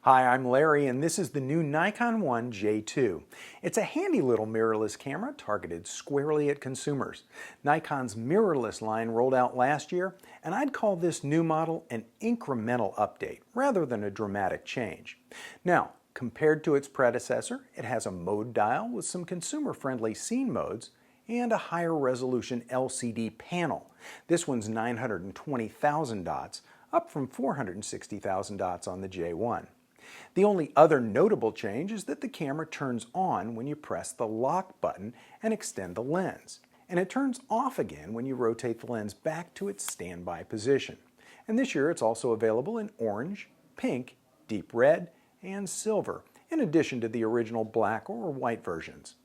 Hi, I'm Larry, and this is the new Nikon One J2. It's a handy little mirrorless camera targeted squarely at consumers. Nikon's mirrorless line rolled out last year, and I'd call this new model an incremental update rather than a dramatic change. Now, compared to its predecessor, it has a mode dial with some consumer-friendly scene modes and a higher resolution LCD panel. This one's 920,000 dots, up from 460,000 dots on the J1. The only other notable change is that the camera turns on when you press the lock button and extend the lens, and it turns off again when you rotate the lens back to its standby position. And this year it's also available in orange, pink, deep red, and silver, in addition to the original black or white versions.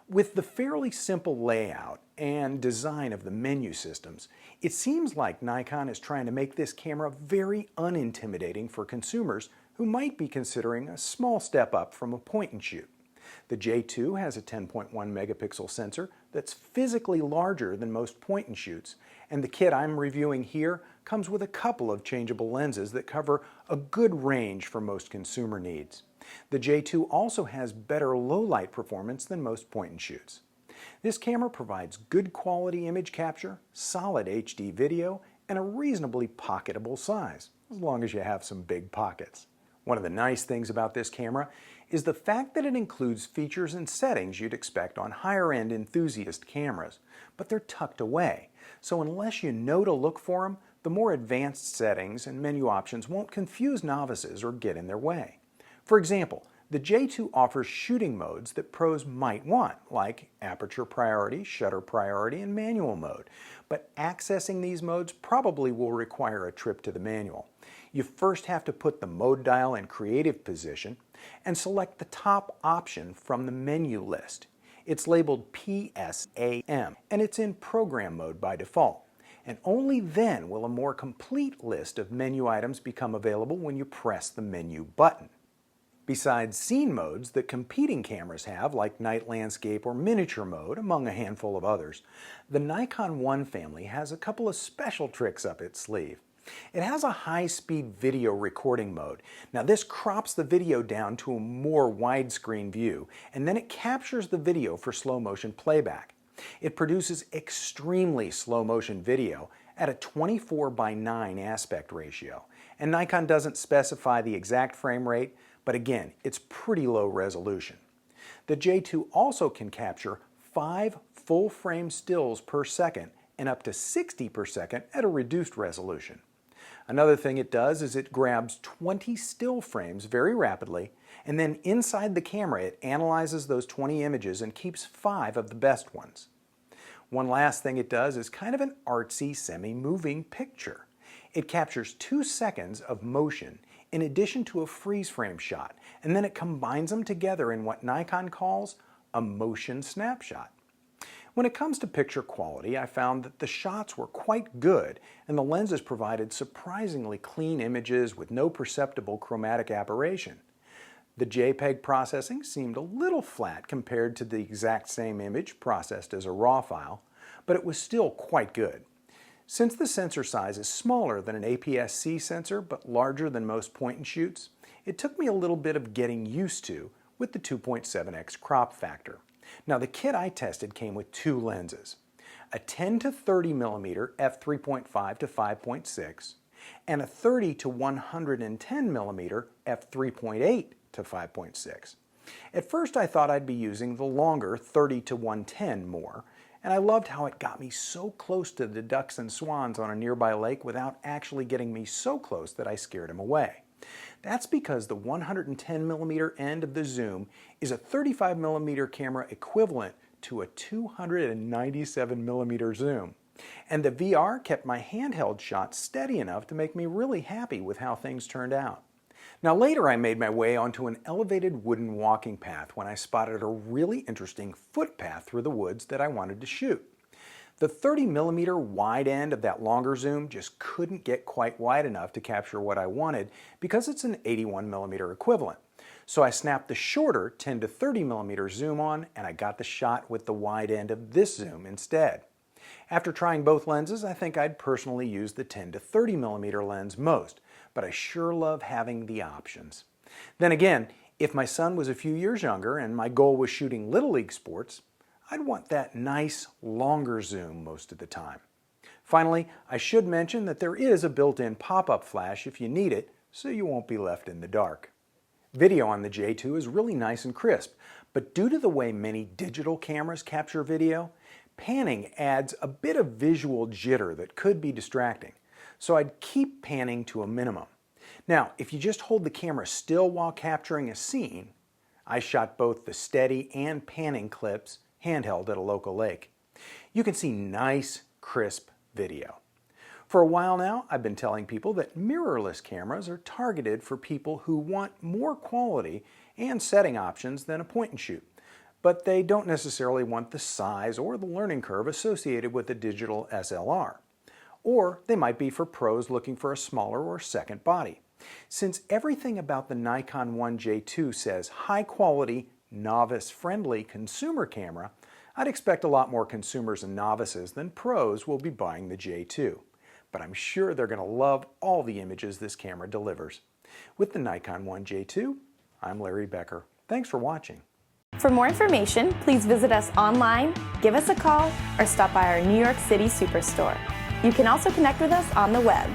With the fairly simple layout and design of the menu systems, it seems like Nikon is trying to make this camera very unintimidating for consumers who might be considering a small step up from a point-and-shoot. The J2 has a 10.1 megapixel sensor that's physically larger than most point-and-shoots, and the kit I'm reviewing here comes with a couple of changeable lenses that cover a good range for most consumer needs. The J2 also has better low-light performance than most point-and-shoots. This camera provides good quality image capture, solid HD video, and a reasonably pocketable size, as long as you have some big pockets. One of the nice things about this camera is the fact that it includes features and settings you'd expect on higher-end enthusiast cameras, but they're tucked away, so unless you know to look for them, the more advanced settings and menu options won't confuse novices or get in their way. For example, the J2 offers shooting modes that pros might want, like aperture priority, shutter priority, and manual mode. But accessing these modes probably will require a trip to the manual. You first have to put the mode dial in creative position and select the top option from the menu list. It's labeled PSAM, and it's in program mode by default. And only then will a more complete list of menu items become available when you press the menu button. Besides scene modes that competing cameras have, like night landscape or miniature mode, among a handful of others, the Nikon One family has a couple of special tricks up its sleeve. It has a high-speed video recording mode. Now this crops the video down to a more widescreen view, and then it captures the video for slow motion playback. It produces extremely slow motion video at a 24:9 aspect ratio, and Nikon doesn't specify the exact frame rate, but again, it's pretty low resolution. The J2 also can capture 5 full-frame stills per second and up to 60 per second at a reduced resolution. Another thing it does is it grabs 20 still frames very rapidly, and then inside the camera it analyzes those 20 images and keeps 5 of the best ones. One last thing it does is kind of an artsy, semi-moving picture. It captures 2 seconds of motion in addition to a freeze frame shot, and then it combines them together in what Nikon calls a motion snapshot. When it comes to picture quality, I found that the shots were quite good, and the lenses provided surprisingly clean images with no perceptible chromatic aberration. The JPEG processing seemed a little flat compared to the exact same image processed as a RAW file, but it was still quite good. Since the sensor size is smaller than an APS-C sensor but larger than most point-and-shoots, it took me a little bit of getting used to with the 2.7x crop factor. Now the kit I tested came with 2 lenses, a 10 to 30 mm f3.5 to 5.6 and a 30 to 110 mm f3.8 to 5.6. At first I thought I'd be using the longer 30 to 110 more, and I loved how it got me so close to the ducks and swans on a nearby lake without actually getting me so close that I scared them away. That's because the 110 mm end of the zoom is a 35 mm camera equivalent to a 297 mm zoom. And the VR kept my handheld shot steady enough to make me really happy with how things turned out. Now later I made my way onto an elevated wooden walking path when I spotted a really interesting footpath through the woods that I wanted to shoot. The 30 mm wide end of that longer zoom just couldn't get quite wide enough to capture what I wanted because it's an 81 mm equivalent. So I snapped the shorter 10 to 30 mm zoom on, and I got the shot with the wide end of this zoom instead. After trying both lenses, I think I'd personally use the 10 to 30 mm lens most, but I sure love having the options. Then again, if my son was a few years younger and my goal was shooting Little League sports, I'd want that nice, longer zoom most of the time. Finally, I should mention that there is a built-in pop-up flash if you need it, so you won't be left in the dark. Video on the J2 is really nice and crisp, but due to the way many digital cameras capture video, panning adds a bit of visual jitter that could be distracting, so I'd keep panning to a minimum. Now, if you just hold the camera still while capturing a scene, I shot both the steady and panning clips handheld at a local lake. You can see nice, crisp video. For a while now, I've been telling people that mirrorless cameras are targeted for people who want more quality and setting options than a point and shoot, but they don't necessarily want the size or the learning curve associated with a digital SLR. Or they might be for pros looking for a smaller or second body. Since everything about the Nikon 1J2 says high quality, novice-friendly consumer camera, I'd expect a lot more consumers and novices than pros will be buying the J2. But I'm sure they're going to love all the images this camera delivers. With the Nikon 1J2, I'm Larry Becker. Thanks for watching. For more information, please visit us online, give us a call, or stop by our New York City Superstore. You can also connect with us on the web.